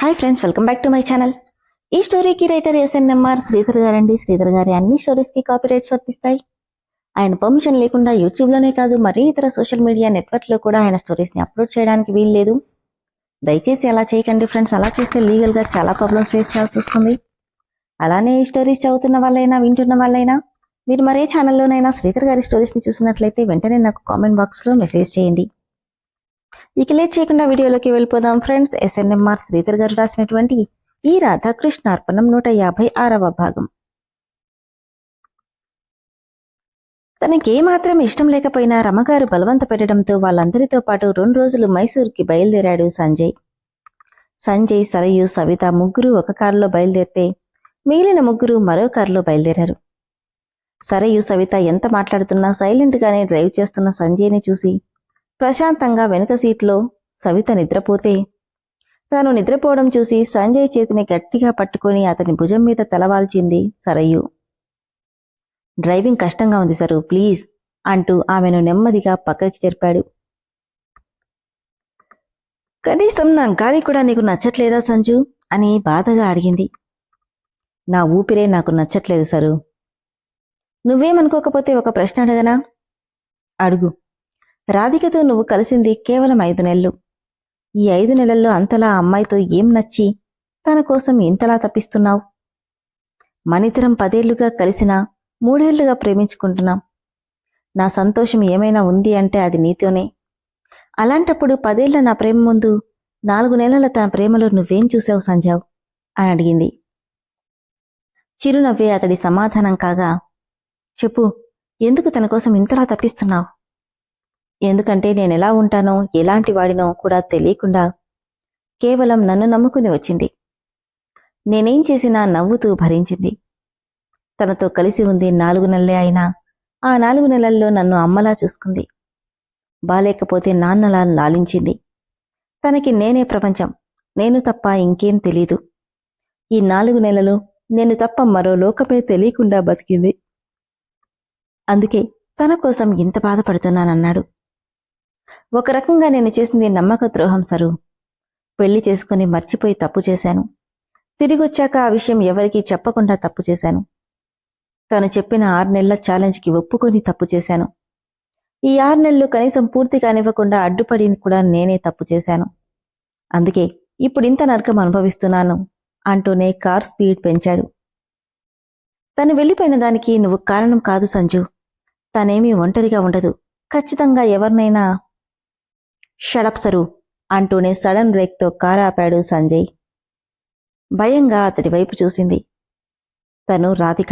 Hi friends, welcome back to my channel. ఈ స్టోరీకి writer SNMR Sridhar గారండి. శ్రీధర్ గారి అన్ని స్టోరీస్ కి కాపీ రైట్స్ వర్తిస్తాయి. ఆయన పర్మిషన్ లేకుండా యూట్యూబ్ లోనే కాదు, మరీ ఇతర సోషల్ మీడియా నెట్వర్క్ లో కూడా ఆయన స్టోరీస్ ని అప్లోడ్ చేయడానికి వీల్లేదు. దయచేసి అలా చేయకండి ఫ్రెండ్స్. అలా చేస్తే లీగల్ గా చాలా ప్రాబ్లమ్స్ ఫేస్ చేయాల్సి వస్తుంది. అలానే ఈ స్టోరీస్ చదువుతున్న వాళ్ళైనా వింటున్న వాళ్ళైనా మీరు మరే ఛానల్లోనైనా శ్రీధర్ గారి స్టోరీస్ ని చూసినట్లయితే వెంటనే నాకు కామెంట్ బాక్స్ లో మెసేజ్ చేయండి. ఇక లేట్ చేయకుండా వీడియోలోకి వెళ్ళిపోదాం ఫ్రెండ్స్. ఎస్ఎన్ఎంఆర్ శ్రీధర్ గారు రాసినటువంటి ఈ రాధాకృష్ణార్పణం 156వ భాగం. తనకేమాత్రం ఇష్టం లేకపోయినా రమగారు బలవంత పెట్టడంతో వాళ్ళందరితో పాటు 2 రోజులు మైసూర్కి బయలుదేరాడు సంజయ్. సంజయ్, సరయు, సవిత ముగ్గురు ఒక కారులో బయలుదేరితే మిగిలిన ముగ్గురు మరో కారులో బయలుదేరారు. సరయు, సవిత ఎంత మాట్లాడుతున్నా సైలెంట్ గానే డ్రైవ్ చేస్తున్న సంజయ్ని చూసి ప్రశాంతంగా వెనుక సీట్లో సవిత నిద్రపోతే తాను నిద్రపోవడం చూసి సంజయ్ చేతిని గట్టిగా పట్టుకుని అతని భుజం మీద తలవాల్చింది సరయు. డ్రైవింగ్ కష్టంగా ఉంది సరు, ప్లీజ్ అంటూ ఆమెను నెమ్మదిగా పక్కకి జరిపాడు. కనీసం నా గాలి కూడా నీకు నచ్చట్లేదా సంజు అని బాధగా అడిగింది. నా ఊపిరే నాకు నచ్చట్లేదు సరు. నువ్వేమనుకోకపోతే ఒక ప్రశ్న అడగనా? అడుగు. రాధికతో నువ్వు కలిసింది కేవలం 5 నెలలు. ఈ 5 నెలల్లో అంతలా అమ్మాయితో ఏం నచ్చి తన కోసం ఇంతలా తప్పిస్తున్నావు? మనిద్దరం 10 ఏళ్లుగా కలిసినా 3 ఏళ్లుగా ప్రేమించుకుంటున్నాం. నా సంతోషం ఏమైనా ఉంది అంటే అది నీతోనే. అలాంటప్పుడు 10 ఏళ్ల నా ప్రేమ ముందు 4 నెలల తన ప్రేమలో నువ్వేం చూసావు సంజావ్ అని అడిగింది. చిరునవ్వే అతడి సమాధానం కాగా, చెప్పు, ఎందుకు తన కోసం ఇంతలా తప్పిస్తున్నావు? ఎందుకంటే నేనెలా ఉంటానో ఎలాంటి వాడినో కూడా తెలియకుండా కేవలం నన్ను నమ్ముకుని వచ్చింది. నేనేం చేసినా నవ్వుతూ భరించింది. తనతో కలిసి ఉంది 4 నెలలే అయినా ఆ 4 నెలల్లో నన్ను అమ్మలా చూసుకుంది. బాలేకపోతే నాన్నలా లాలించింది. తనకి నేనే ప్రపంచం, నేను తప్ప ఇంకేం తెలీదు. ఈ 4 నెలలు నేను తప్ప మరో లోకమే తెలియకుండా బతికింది. అందుకే తన కోసం ఇంత బాధపడుతున్నానన్నాడు. ఒక రకంగా నేను చేసింది నమ్మక ద్రోహం సరు. పెళ్లి చేసుకుని మర్చిపోయి తప్పు చేశాను. తిరిగొచ్చాక ఆ విషయం ఎవరికీ చెప్పకుండా తప్పు చేశాను. తను చెప్పిన 6 నెలల ఛాలెంజ్కి ఒప్పుకొని తప్పు చేశాను. ఈ 6 నెలలు కనీసం పూర్తి కానివ్వకుండా అడ్డుపడి కూడా నేనే తప్పు చేశాను. అందుకే ఇప్పుడింత నరకం అనుభవిస్తున్నాను అంటూనే కార్ స్పీడ్ పెంచాడు. తను వెళ్ళిపోయిన దానికి నువ్వు కారణం కాదు సంజు. తనేమీ ఒంటరిగా ఉండదు. ఖచ్చితంగా ఎవరినైనా. షడప్ సరు అంటూనే సడన్ బ్రేక్తో కారు ఆపాడు సంజయ్. భయంగా అతడి వైపు చూసింది. తను రాధిక.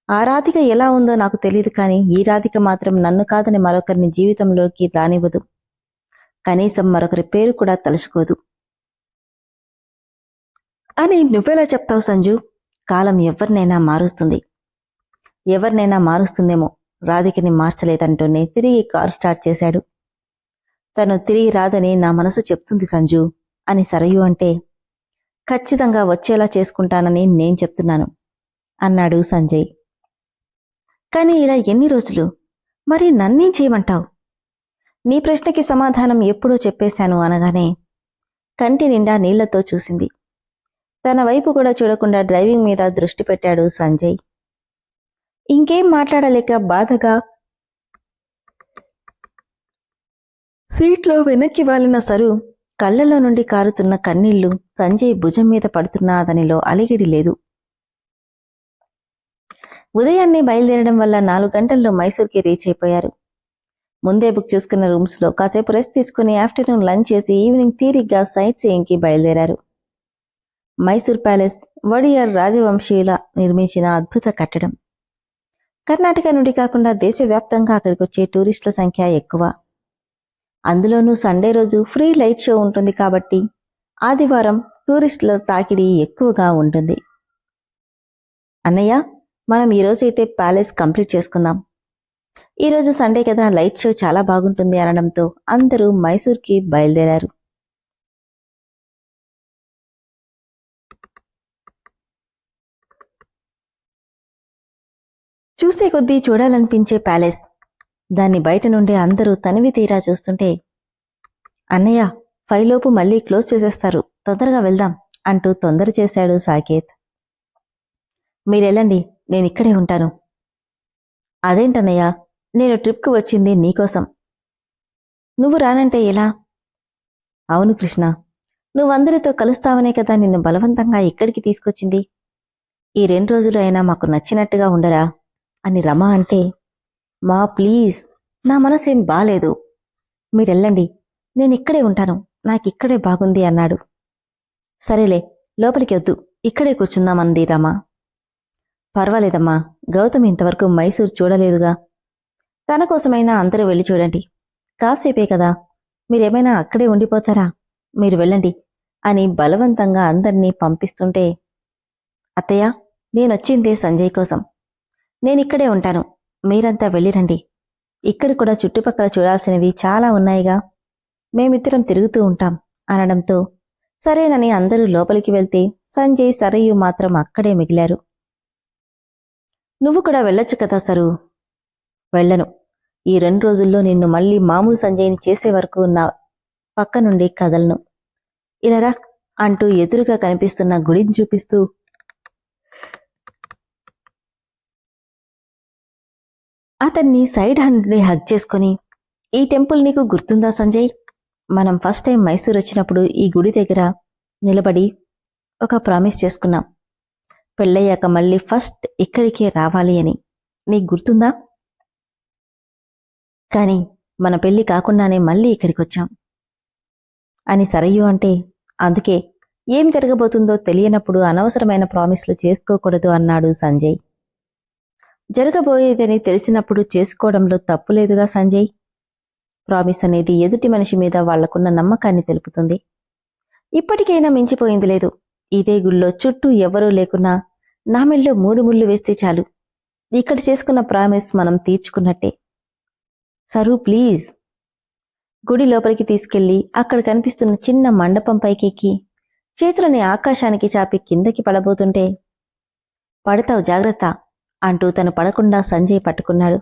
ఆ రాధిక ఎలా ఉందో నాకు తెలియదు, కానీ ఈ రాధిక మాత్రం నన్ను కాదని మరొకరిని జీవితంలోకి రానివ్వదు. కనీసం మరొకరి పేరు కూడా తలుచుకోదు. అని నువ్వెలా చెప్తావు సంజు? కాలం ఎవరినైనా మారుస్తుంది. ఎవరినైనా మారుస్తుందేమో, రాధికని మార్చలేదంటూనే తిరిగి కారు స్టార్ట్ చేశాడు. తను తిరిగి రాదని నా మనసు చెప్తుంది సంజు అని సరయు అంటే, ఖచ్చితంగా వచ్చేలా చేసుకుంటానని నేను చెప్తున్నాను అన్నాడు సంజయ్. కానీ ఇలా ఎన్ని రోజులు? మరి నన్నేం చేయమంటావు? నీ ప్రశ్నకి సమాధానం ఎప్పుడో చెప్పేశాను అనగానే కంటి నిండా నీళ్లతో చూసింది. తన వైపు కూడా చూడకుండా డ్రైవింగ్ మీద దృష్టి పెట్టాడు సంజయ్. ఇంకేం మాట్లాడలేక బాధగా సీట్లో వెనక్కి వాలిన సరు కళ్లలో నుండి కారుతున్న కన్నీళ్లు సంజయ్ భుజం మీద పడుతున్నా అతనిలో అలిగిడి లేదు. ఉదయాన్నే బయలుదేరడం వల్ల 4 గంటల్లో మైసూర్కి రీచ్ అయిపోయారు. ముందే బుక్ చేసుకున్న రూమ్స్లో కాసేపు రెస్ట్ తీసుకుని ఆఫ్టర్నూన్ లంచ్ చేసి ఈవినింగ్ తీరిగ్గా సైట్ సీయింగ్కి బయలుదేరారు. మైసూర్ ప్యాలెస్ వడియార్ రాజవంశీయుల నిర్మించిన అద్భుత కట్టడం. కర్ణాటక నుండి కాకుండా దేశవ్యాప్తంగా అక్కడికొచ్చే టూరిస్టుల సంఖ్య ఎక్కువ. అందులోనూ సండే రోజు ఫ్రీ లైట్ షో ఉంటుంది కాబట్టి ఆదివారం టూరిస్టుల తాకిడి ఎక్కువగా ఉంటుంది. అన్నయ్య, మనం ఈరోజైతే ప్యాలెస్ కంప్లీట్ చేసుకుందాం. ఈరోజు సండే కదా, లైట్ షో చాలా బాగుంటుంది అనడంతో అందరూ మైసూర్కి బయలుదేరారు. చూసే కొద్దీ చూడాలనిపించే ప్యాలెస్. దాన్ని బయట నుండి అందరూ తనివి తీరా చూస్తుంటే, అన్నయ్య 5 లోపు మళ్ళీ క్లోజ్ చేసేస్తారు, తొందరగా వెళ్దాం అంటూ తొందర చేశాడు సాకేత్. మీరెళ్ళండి, నేనిక్కడే ఉంటాను. అదేంటన్నయ్యా, నేను ట్రిప్కు వచ్చింది నీకోసం. నువ్వు రానంటే ఎలా? అవును కృష్ణ, నువ్వందరితో కలుస్తావనే కదా నిన్ను బలవంతంగా ఇక్కడికి తీసుకొచ్చింది. ఈ 2 రోజులు అయినా మాకు నచ్చినట్టుగా ఉండరా అని రమ అంటే, మా ప్లీజ్, నా మనసేం బాలేదు. మీరెళ్ళండి, నేనిక్కడే ఉంటాను, నాకిక్కడే బాగుంది అన్నాడు. సరేలే, లోపలికి వద్దు, ఇక్కడే కూర్చుందామంది రమ. పర్వాలేదమ్మా, గౌతమ్ ఇంతవరకు మైసూర్ చూడలేదుగా. తన కోసమైనా అందరూ వెళ్ళి చూడండి, కాసేపే కదా, మీరేమైనా అక్కడే ఉండిపోతారా? మీరు వెళ్ళండి అని బలవంతంగా అందర్నీ పంపిస్తుంటే, అత్తయ్య, నేనొచ్చిందే సంజయ్ కోసం. నేనిక్కడే ఉంటాను, మీరంతా వెళ్ళిరండి. ఇక్కడ కూడా చుట్టుపక్కల చూడాల్సినవి చాలా ఉన్నాయిగా, మేమిద్దరం తిరుగుతూ ఉంటాం అనడంతో సరేనని అందరూ లోపలికి వెళ్తే సంజయ్, సరయు మాత్రం అక్కడే మిగిలారు. నువ్వు కూడా వెళ్ళొచ్చు కదా సరు. వెళ్ళను, ఈ 2 రోజుల్లో నిన్ను మళ్ళీ మామూలు సంజయ్ని చేసే వరకు నా పక్క నుండి కదలను. ఇలారా అంటూ ఎదురుగా కనిపిస్తున్న గుడిని చూపిస్తూ అతన్ని సైడ్ హ్యాండ్ నుండి హగ్ చేసుకుని, ఈ టెంపుల్ నీకు గుర్తుందా సంజయ్? మనం ఫస్ట్ టైం మైసూర్ వచ్చినప్పుడు ఈ గుడి దగ్గర నిలబడి ఒక ప్రామిస్ చేసుకున్నాం, పెళ్ళయ్యాక మళ్ళీ ఫస్ట్ ఇక్కడికే రావాలి అని. నీకు గుర్తుందా? కాని మన పెళ్లి కాకుండానే మళ్ళీ ఇక్కడికొచ్చాం అని సరయు అంటే, అందుకే ఏం జరగబోతుందో తెలియనప్పుడు అనవసరమైన ప్రామిస్లు చేసుకోకూడదు అన్నాడు సంజయ్. జరగబోయేదని తెలిసినప్పుడు చేసుకోవడంలో తప్పులేదుగా సంజయ్. ప్రామిస్ అనేది ఎదుటి మనిషి మీద వాళ్లకున్న నమ్మకాన్ని తెలుపుతుంది. ఇప్పటికైనా మించిపోయింది లేదు. ఇదే గుళ్ళో చుట్టూ ఎవరూ లేకున్నా నా మెళ్ళో 3 ముళ్ళు వేస్తే చాలు, ఇక్కడ చేసుకున్న ప్రామిస్ మనం తీర్చుకున్నట్టే. Sir please. గుడి లోపలికి తీసుకెళ్లి అక్కడ కనిపిస్తున్న చిన్న మండపం పైకెక్కి చేతులని ఆకాశానికి చాపి కిందకి పడబోతుంటే, పడతావు జాగ్రత్త అంటూ తను పడకుండా సంజయ్ పట్టుకున్నాడు.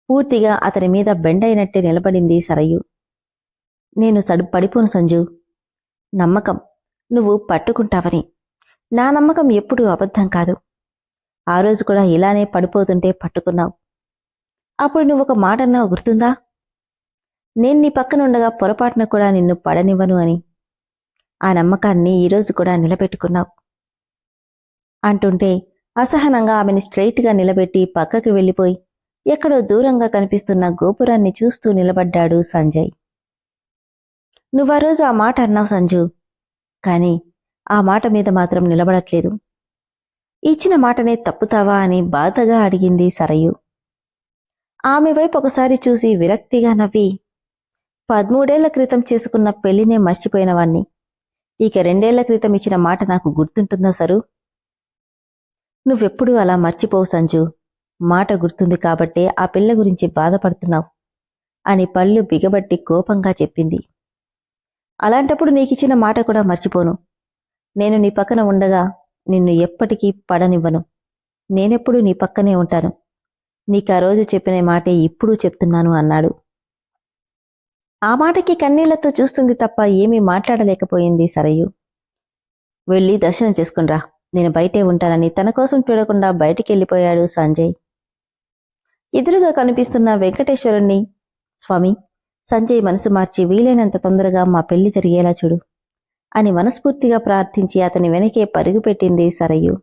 పూర్తిగా అతని మీద బెండైనట్టే నిలబడింది సరయు. నేను పడిపోను సంజు. నమ్మకం, నువ్వు పట్టుకుంటావని. నా నమ్మకం ఎప్పుడూ అబద్ధం కాదు. ఆ రోజు కూడా ఇలానే పడిపోతుంటే పట్టుకున్నావు. అప్పుడు నువ్వొక మాటన్నావు గుర్తుందా? నేను నీ పక్కనుండగా పొరపాటున కూడా నిన్ను పడనివ్వను అని. ఆ నమ్మకాన్ని ఈరోజు కూడా నిలబెట్టుకున్నావు అంటుంటే అసహనంగా ఆమెని స్ట్రెయిట్గా నిలబెట్టి పక్కకి వెళ్ళిపోయి ఎక్కడో దూరంగా కనిపిస్తున్న గోపురాన్ని చూస్తూ నిలబడ్డాడు సంజయ్. నువ్వా రోజు ఆ మాట అన్నావు సంజు, కాని ఆ మాట మీద మాత్రం నిలబడట్లేదు. ఇచ్చిన మాటనే తప్పుతావా అని బాధగా అడిగింది సరయు. ఆమె వైపు ఒకసారి చూసి విరక్తిగా నవ్వి, 13 ఏళ్ల క్రితం చేసుకున్న పెళ్లినే మర్చిపోయినవాణ్ణి. ఇక 2 ఏళ్ల క్రితం ఇచ్చిన మాట నాకు గుర్తుంటుందా సరు? నువ్వెప్పుడూ అలా మర్చిపోవు సంజు. మాట గుర్తుంది కాబట్టే ఆ పిల్ల గురించి బాధపడుతున్నావు అని పళ్ళు బిగబట్టి కోపంగా చెప్పింది. అలాంటప్పుడు నీకిచ్చిన మాట కూడా మర్చిపోను. నేను నీ పక్కన ఉండగా నిన్ను ఎప్పటికీ పడనివ్వను. నేనెప్పుడూ నీ పక్కనే ఉంటాను. నీకా రోజు చెప్పిన మాటే ఇప్పుడూ చెప్తున్నాను అన్నాడు. ఆ మాటకి కన్నీళ్లతో చూస్తుంది తప్ప ఏమీ మాట్లాడలేకపోయింది సరయు. వెళ్ళి దర్శనం చేసుకునిరా, నేను బయటే ఉంటానని తన కోసం చూడకుండా బయటికెళ్ళిపోయాడు సంజయ్. ఎదురుగా కనిపిస్తున్న వెంకటేశ్వరుణ్ణి, స్వామి, సంజయ్ మనసు మార్చి వీలైనంత తొందరగా మా పెళ్లి జరిగేలా చూడు అని మనస్ఫూర్తిగా ప్రార్థించి అతని వెనకే పరుగుపెట్టింది సరయు.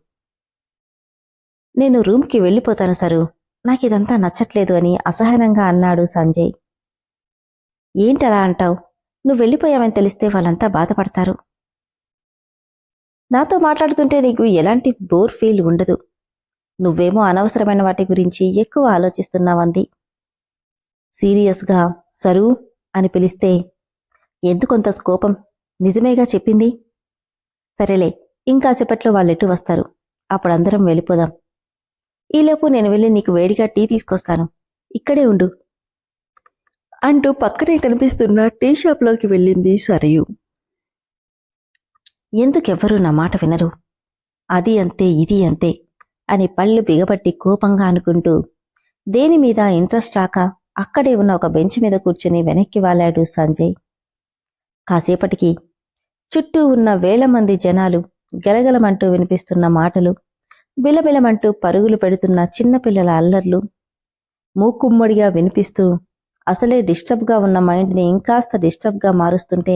నేను రూమ్కి వెళ్ళిపోతాను సరు, నాకిదంతా నచ్చట్లేదు అని అసహనంగా అన్నాడు సంజయ్. ఏంటలా అంటావు? నువ్వు వెళ్ళిపోయావని తెలిస్తే వాళ్ళంతా బాధపడతారు. నాతో మాట్లాడుతుంటే నీకు ఎలాంటి బోర్ ఫీల్ ఉండదు. నువ్వేమో అనవసరమైన వాటి గురించి ఎక్కువ ఆలోచిస్తున్నావంది. సీరియస్గా సరు అని పిలిస్తే ఎందుకొంత కోపం? నిజమేగా చెప్పింది. సరేలే, ఇంకాసేపట్లో వాళ్ళెటు వస్తారు, అప్పుడందరం వెళ్ళిపోదాం. ఈలోపు నేను వెళ్ళి నీకు వేడిగా టీ తీసుకొస్తాను, ఇక్కడే ఉండు అంటూ పక్కనే కనిపిస్తున్న టీ షాప్లోకి వెళ్ళింది సరయు. ఎందుకెవ్వరూ నా మాట వినరు? అది అంతే, ఇది అంతే అని పళ్ళు బిగబట్టి కోపంగా అనుకుంటూ దేని మీద ఇంట్రెస్ట్ రాక అక్కడే ఉన్న ఒక బెంచ్ మీద కూర్చుని వెనక్కి వాలాడు సంజయ్. కాసేపటికి చుట్టూ ఉన్న వేల మంది జనాలు, గలగలమంటూ వినిపిస్తున్న మాటలు, బిలబిలమంటూ పరుగులు పెడుతున్న చిన్నపిల్లల అల్లర్లు మూకుమ్మడిగా వినిపిస్తూ అసలే డిస్టర్బ్గా ఉన్న మైండ్ని ఇంకాస్త డిస్టర్బ్గా మారుస్తుంటే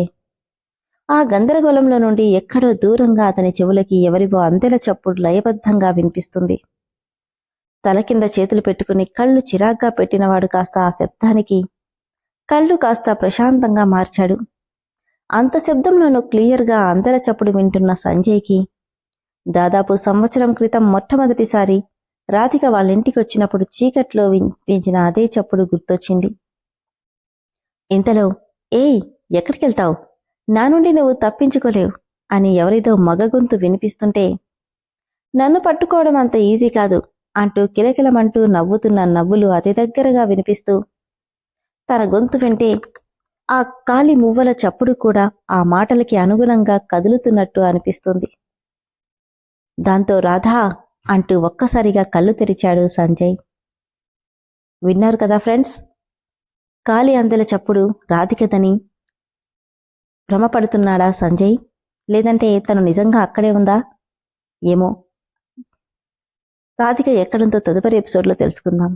ఆ గందరగోళంలో నుండి ఎక్కడో దూరంగా అతని చెవులకి ఎవరివో అందెల చప్పుడు లయబద్ధంగా వినిపిస్తుంది. తల కింద చేతులు పెట్టుకుని కళ్ళు చిరాగ్గా పెట్టినవాడు కాస్త ఆ శబ్దానికి కళ్ళు కాస్త ప్రశాంతంగా మార్చాడు. అంత శబ్దంలోనూ క్లియర్గా అందెల చప్పుడు వింటున్న సంజయ్కి దాదాపు సంవత్సరం క్రితం మొట్టమొదటిసారి రాధిక వాళ్ళింటికొచ్చినప్పుడు చీకట్లో వినిపించిన అదే చప్పుడు గుర్తొచ్చింది. ఇంతలో, ఏయ్, ఎక్కడికెళ్తావు? నా నుండి నువ్వు తప్పించుకోలేవు అని ఎవరిదో మగ గొంతు వినిపిస్తుంటే, నన్ను పట్టుకోవడం అంత ఈజీ కాదు అంటూ కిలకిలమంటూ నవ్వుతున్న నవ్వులు అతి దగ్గరగా వినిపిస్తూ తన గొంతు వెంటే ఆ కాలి మువ్వల చప్పుడు కూడా ఆ మాటలకి అనుగుణంగా కదులుతున్నట్టు అనిపిస్తుంది. దాంతో రాధా అంటూ ఒక్కసారిగా కళ్ళు తెరిచాడు సంజయ్. విన్నారు కదా ఫ్రెండ్స్, కాలి అందెల చప్పుడు రాధికదని భ్రమపడుతున్నాడా సంజయ్? లేదంటే తను నిజంగా అక్కడే ఉందా? ఏమో, రాధిక ఎక్కడుందో తదుపరి ఎపిసోడ్లో తెలుసుకుందాం.